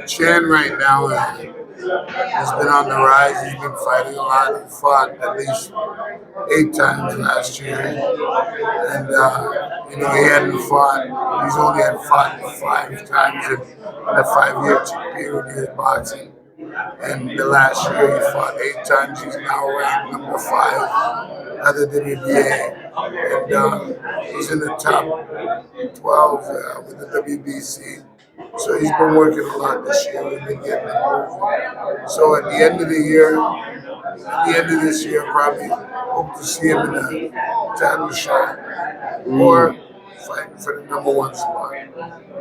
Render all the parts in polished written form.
Chan right now has been on the rise. He's been fighting a lot. He fought at least 8 times last year, and he hadn't fought. He's only had fought 5 times in a 5-year period in boxing. And the last year he fought 8 times. He's now ranked number 5 at the WBA, and he's in the top 12 with the WBC. So he's been working a lot this year. We've been getting him moving. So at the end of the year, at the end of this year, probably hope to see him in a title shot or fighting for the number 1 spot.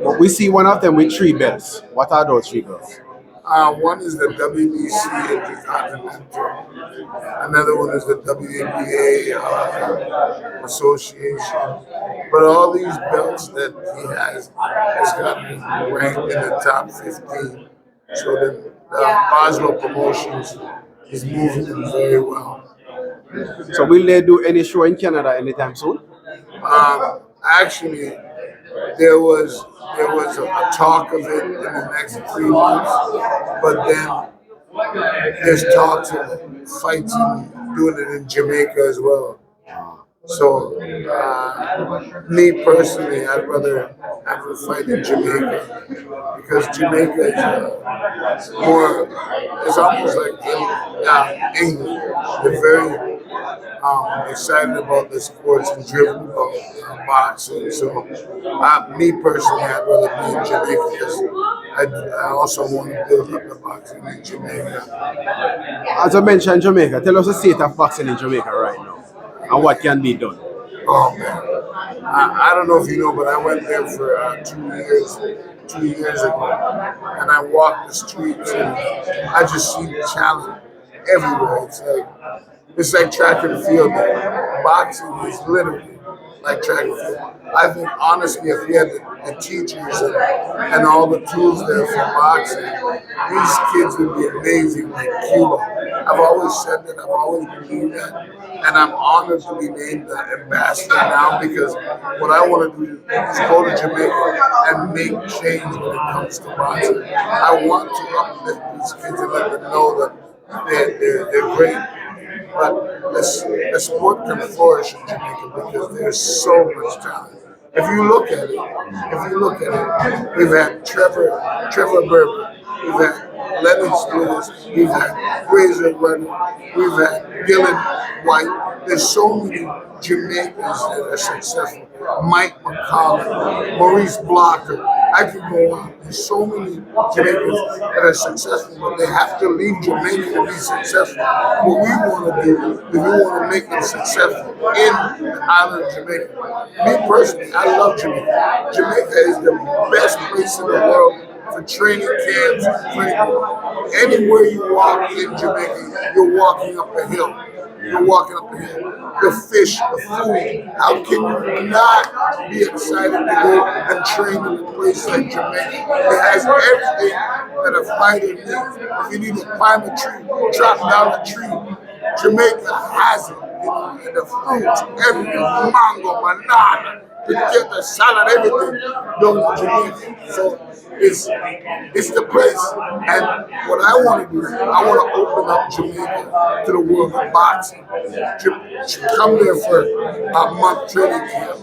But we see one of them with 3 belts. What are those 3 belts? One is the WBC Intercontinental. Another one is the WNBA Association. But all these belts that he has got him ranked in the top 15. So the Boswell Promotions is moving him very well. So will they do any show in Canada anytime soon? Actually, there was a talk of it in the next 3 months, but then there's talks of fights and doing it in Jamaica as well. So, me personally, I'd rather have a fight in Jamaica because Jamaica is more, it's almost like England. They're very excited about the sports and driven about boxing. So, me personally, I'd rather be in Jamaica because I also want to build up the boxing in Jamaica. As I mentioned, Jamaica, tell us the state of boxing in Jamaica right now and what can be done. Oh man, I don't know if you know, but I went there for 2 years, 2 years ago, and I walked the streets and I just see talent everywhere. It's like track and field. Boxing is literally like track and field. I think honestly, if we had the teachers and all the tools there for boxing, these kids would be amazing like Cuba. I've always said that. I've always believed that, and I'm honored to be named the ambassador now because what I want to do is go to Jamaica and make change when it comes to boxing. I want to uplift these kids and let them know that they're great. But the sport can flourish in Jamaica because there's so much talent. If you look at it, we've had Trevor Berber, we've had Lennox Lewis, we've had Razor Runner, we've had Dylan White. There's so many Jamaicans that are successful. Mike McCollum, Maurice Blocker. I could go on. There's so many Jamaicans that are successful, but they have to leave Jamaica to be successful. What we want to do is we want to make them successful in the island of Jamaica. Me personally, I love Jamaica. Jamaica is the best place in the world for training camps. Anywhere you walk in Jamaica, you're walking up a hill. You're walking up here. The fish, the food. How can you not be excited to go and train in a place like Jamaica? It has everything that a fighter needs. If you need to climb a tree, drop down a tree, Jamaica has it. And the fruits, everything, mango, banana, potato salad, everything done in Jamaica. So it's the place. And what I want to do, I want to open up Jamaica to the world of boxing. Come there for a month training camp.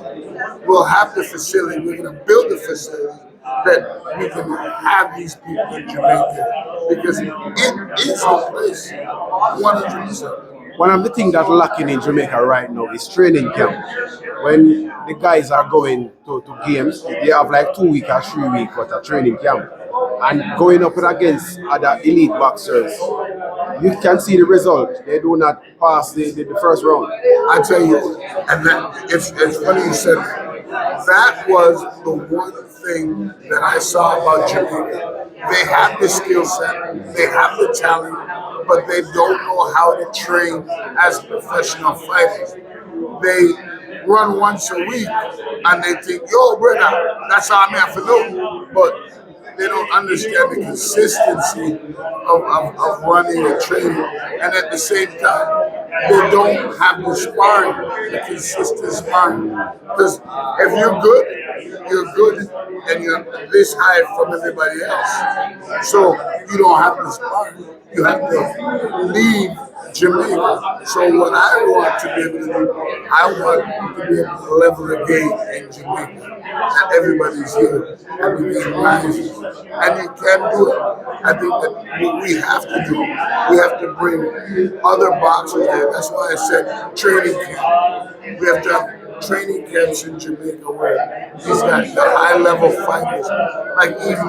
We'll have the facility. We're going to build the facility that we can have these people in Jamaica because it is the place 100%. One of the things that's lacking in Jamaica right now is training camp. When the guys are going to games, they have like 2 week or 3 week worth of training camp. And going up against other elite boxers, you can see the result. They do not pass the first round. I tell you, and it's funny you said that. That was the one thing that I saw about Jamaica. They have the skill set, they have the talent, but they don't know how to train as professional fighters. They run once a week and they think, yo, brother, that's how I'm here for do. But they don't understand the consistency of running and training. And at the same time, they don't have the sparring, the consistent sparring. Because if you're good, you're good and you're this high from everybody else. So you don't have to spark. You have to leave Jamaica. So what I want to be able to do, I want to be able to level the game in Jamaica. That everybody's here and we can rise. And you can do it. I think that what we have to do, we have to bring other boxers there. That's why I said training camp. We have to have training camps in Jamaica where these guys, the high level fighters, like even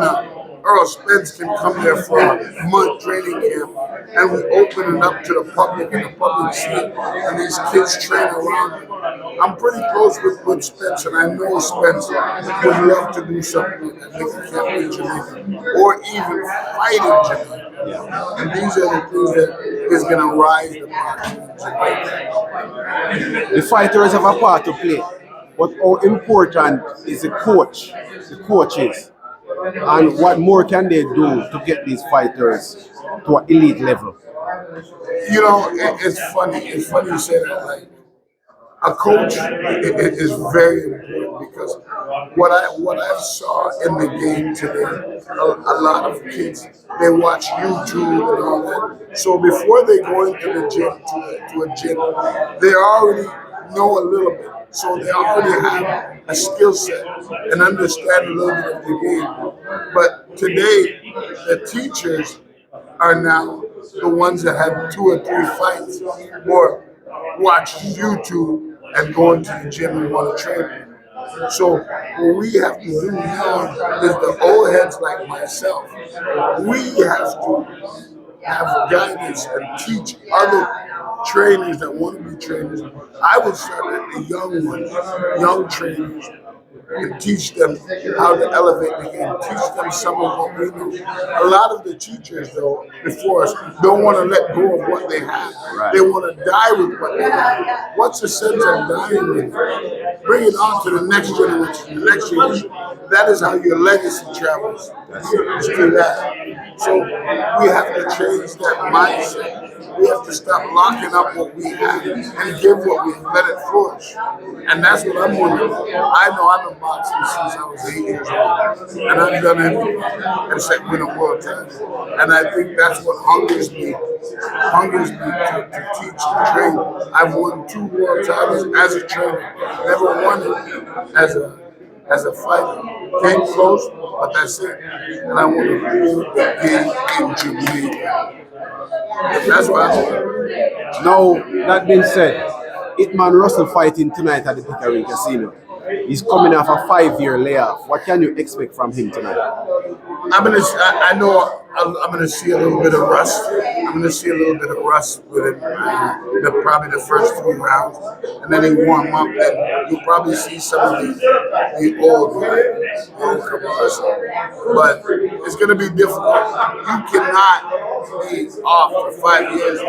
Earl Spence can come there for a month training camp and we open it up to the public and the public see it and these kids train around them. I'm pretty close with Spence and I know Spence would love to do something like that, make a camp in Jamaica or even fight in Jamaica. And these are the things that is going to rise the boxing in Jamaica. The fighters have a part to play, but how important is the coach, the coaches, and what more can they do to get these fighters to an elite level? You know, it's funny. It's funny you say that. Like a coach is very important because what I saw in the game today, a lot of kids they watch YouTube and all that. So before they go into the gym to a gym, they already know a little bit. So they already have a skill set and understand a little bit of the game. But today, the teachers are now the ones that have 2 or 3 fights or watch YouTube and go into the gym and want to train. So what we have to do now is the old heads like myself, we have to have guidance and teach other trainers that want to be trainers. I would start at the young ones, young trainers, and teach them how to elevate the game, teach them some of what we know. A lot of the teachers, though, before us, don't want to let go of what they have. Right. They want to die with what they have. What's the sense of dying with it? Bring it on to the next generation, the next generation. That is how your legacy travels. It's through that. So we have to change that mindset. We have to stop locking up what we have and give what we have, let it flourish. And that's what I'm wondering. I know I've been boxing since I was 8 years old, and I've done everything except win a world title. And I think that's what hungers me to teach and train. I've won 2 world titles as a trainer, never won it as a fighter. Came close, but that's it. And I want to build the game in Jamaica. That's what I'm doing. Now, that being said, Hitman Russell fighting tonight at the Pickering Casino. He's coming off a 5-year layoff. What can you expect from him tonight? I know I'm gonna see a little bit of rust. I'm gonna see a little bit of rust with him. Probably the first 3 rounds, and then he warm up, and you'll probably see some of the old comers. But it's gonna be difficult. You cannot be off for 5 years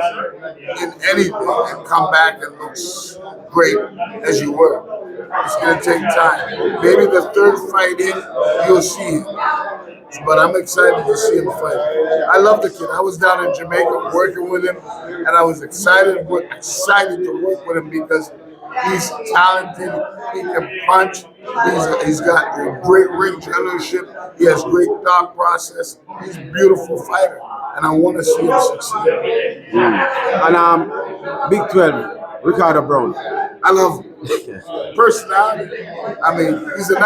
in anything and come back and look great as you were. It's going to take time. Maybe the 3rd fight in, you'll see him. But I'm excited to see him fight. I love the kid. I was down in Jamaica working with him, and I was excited to work with him because he's talented. He can punch. He's got a great ring generalship. He has great thought process. He's a beautiful fighter, and I want to see him succeed. And Big 12, Ricardo Brown. I love him. Personality. I mean, he's the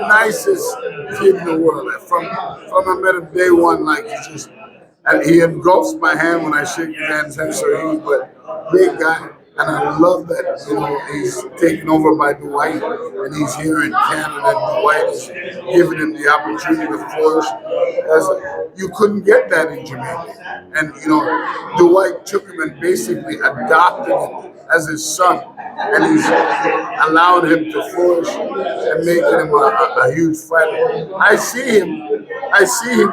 nicest kid in the world. From I met him day one, like and he engulfs my hand when I shake his hand. So he's a big guy. And I love that, he's taken over by Dwight, and he's here in Canada, and Dwight is giving him the opportunity to flourish. You couldn't get that in Jamaica. And, Dwight took him and basically adopted him as his son, and he's allowed him to flourish and making him a huge fighter. I see him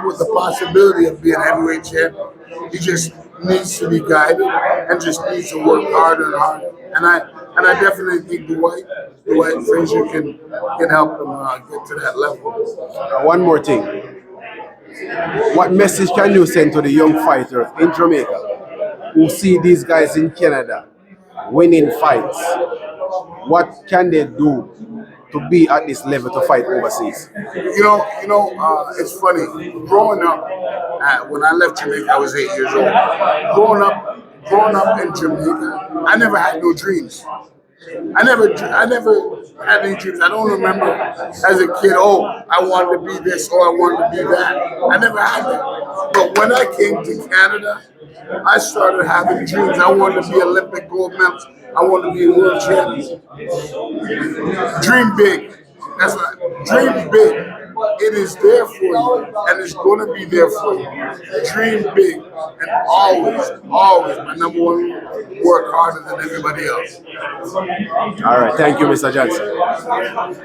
with the possibility of being heavyweight champion. He just needs to be guided and just needs to work harder and harder. And I definitely think Dwight Frazier can help him get to that level. One more thing. What message can you send to the young fighters in Jamaica who see these guys in Canada winning fights? What can they do to be at this level to fight overseas? It's funny. Growing up, when I left Jamaica, I was 8 years old. Growing up in Jamaica, I never had no dreams. I never had any dreams. I don't remember as a kid, oh, I wanted to be this or I wanted to be that. I never had that. But when I came to Canada, I started having dreams. I wanted to be Olympic gold medalist. I wanted to be a world champion. Dream big. That's right. Dream big. It is there for you, and it's going to be there for you. Dream big, and always, always, my number one, work harder than everybody else. All right, thank you, Mr. Johnson.